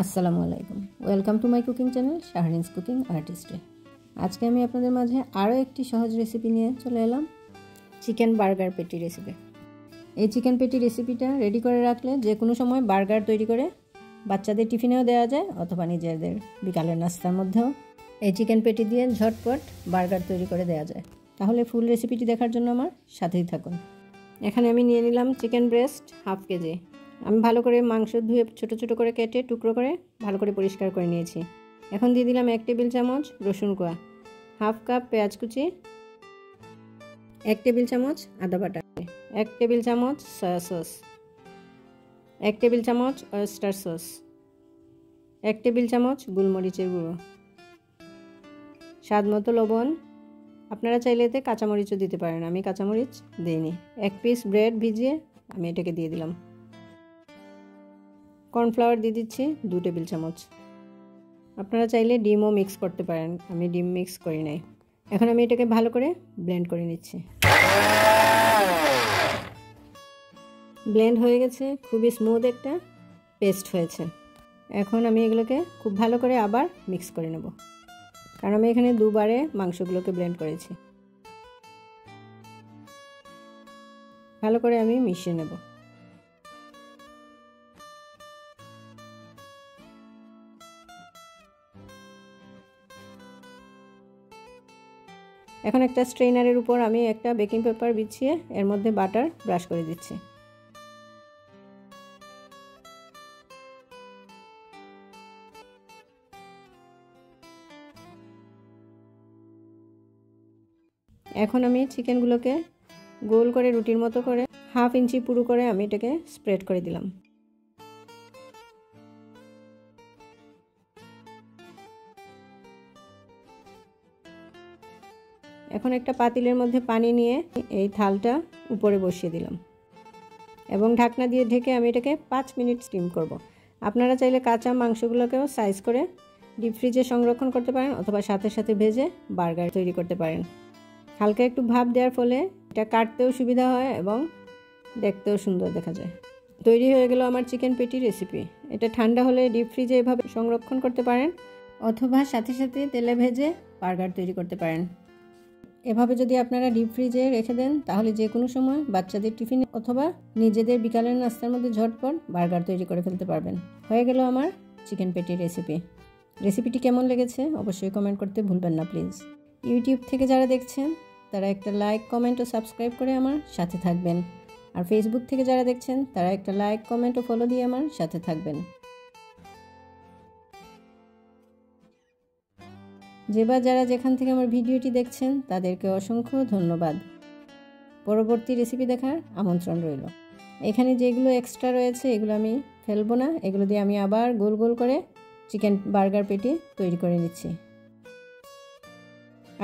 আসসালামু আলাইকুম, welcome to my cooking channel Shahrin's cooking আর্টিস্টে। আজকে আমি আপনাদের মাঝে আরও একটি সহজ রেসিপি নিয়ে চলে এলাম, চিকেন বার্গার পেটি রেসিপি। এই চিকেন পেটি রেসিপিটা রেডি করে রাখলে যে কোনো সময় বার্গার তৈরি করে বাচ্চাদের টিফিনেও দেওয়া যায় অথবা নিজেদের বিকালের নাস্তার মধ্যেও এই চিকেন পেটি দিয়ে ঝটপট বার্গার তৈরি করে দেওয়া যায়। তাহলে ফুল রেসিপিটি দেখার জন্য আমার সাথেই থাকুন। এখানে আমি নিয়ে নিলাম চিকেন ব্রেস্ট হাফ কেজি। আমি ভালো করে মাংস ধুয়ে ছোট ছোট করে কেটে টুকরো করে ভালো করে পরিষ্কার করে নিয়েছি। এখন দিয়ে দিলাম 1 টেবিল চামচ রসুন কোয়া, হাফ কাপ পেঁয়াজ কুচি, 1 টেবিল চামচ আদা বাটা, 1 টেবিল চামচ সয়া সস, 1 টেবিল চামচ অয়েস্টার সস, 1 টেবিল চামচ গোলমরিচের গুঁড়ো, স্বাদ মতো লবণ। আপনারা চাইলে এতে কাঁচামরিচও দিতে পারেন, আমি কাঁচামরিচ দিইনি। 1 পিস ব্রেড ভিজিয়ে আমি এটাকে দিয়ে দিলাম। কর্নফ্লাওয়ার দিয়ে দিচ্ছি 2 টেবিল চামচ। আপনারা চাইলে ডিমও মিক্স করতে পারেন, আমি ডিম মিক্স করি নাই। এখন আমি এটাকে ভালো করে ব্লেন্ড করে নিচ্ছি। ব্লেন্ড হয়ে গেছে, খুবই স্মুথ একটা পেস্ট হয়েছে। এখন আমি এগুলোকে খুব ভালো করে আবার মিক্স করে নেব, কারণ আমি এখানে দুবারে মাংসগুলোকে ব্লেন্ড করেছি। ভালো করে আমি মিশিয়ে নেব। এখন একটা স্ট্রেনারের উপর আমি একটা বেকিং পেপার বিছিয়ে এর মধ্যে বাটার ব্রাশ করে দিচ্ছি। এখন আমি চিকেনগুলোকে গোল করে রুটির মতো করে হাফ ইঞ্চি পুরু করে আমি এটাকে স্প্রেড করে দিলাম। এখন একটা পাতিলের মধ্যে পানি নিয়ে এই থালটা উপরে বসিয়ে দিলাম এবং ঢাকনা দিয়ে ঢেকে আমি এটাকে 5 মিনিট স্টিম করব। আপনারা চাইলে কাঁচা মাংসগুলোকেও সাইজ করে ডিপ ফ্রিজে সংরক্ষণ করতে পারেন অথবা সাথে সাথে ভেজে বার্গার তৈরি করতে পারেন। হালকা একটু ভাপ দেওয়ার ফলে এটা কাটতেও সুবিধা হয় এবং দেখতেও সুন্দর দেখা যায়। তৈরি হয়ে গেল আমার চিকেন পেটি রেসিপি। এটা ঠান্ডা হলে ডিপ ফ্রিজে এভাবে সংরক্ষণ করতে পারেন অথবা সাথে সাথে তেলে ভেজে বার্গার তৈরি করতে পারেন। এভাবে যদি আপনারা ডিপ ফ্রিজে রেখে দেন তাহলে যে কোনো সময় বাচ্চাদের টিফিন অথবা নিজেদের বিকালের নাস্তার মধ্যে ঝটপট বার্গার তৈরি করে ফেলতে পারবেন। হয়ে গেল আমার চিকেন পেটি রেসিপি। রেসিপিটি কেমন লেগেছে অবশ্যই কমেন্ট করতে ভুলবেন না প্লিজ। ইউটিউব থেকে যারা দেখছেন তারা একটা লাইক, কমেন্ট ও সাবস্ক্রাইব করে আমার সাথে থাকবেন। আর ফেসবুক থেকে যারা দেখছেন তারা একটা লাইক, কমেন্ট ও ফলো দিয়ে আমার সাথে থাকবেন। যারা যেখান থেকে আমার ভিডিওটি দেখছেন তাদেরকে অসংখ্য ধন্যবাদ। পরবর্তী রেসিপি দেখার আমন্ত্রণ রইল। এখানে যেগুলো এক্সট্রা রয়েছে এগুলো আমি ফেলবো না, এগুলো দিয়ে আমি আবার গোল গোল করে চিকেন বার্গার পেটি তৈরি করে নিচ্ছি।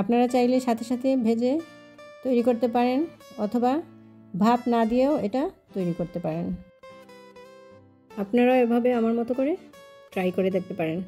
আপনারা চাইলে সাথে সাথে ভেজে তৈরি করতে পারেন অথবা ভাপ না দিয়েও এটা তৈরি করতে পারেন। আপনারাও এভাবে আমার মতো করে ট্রাই করে দেখতে পারেন।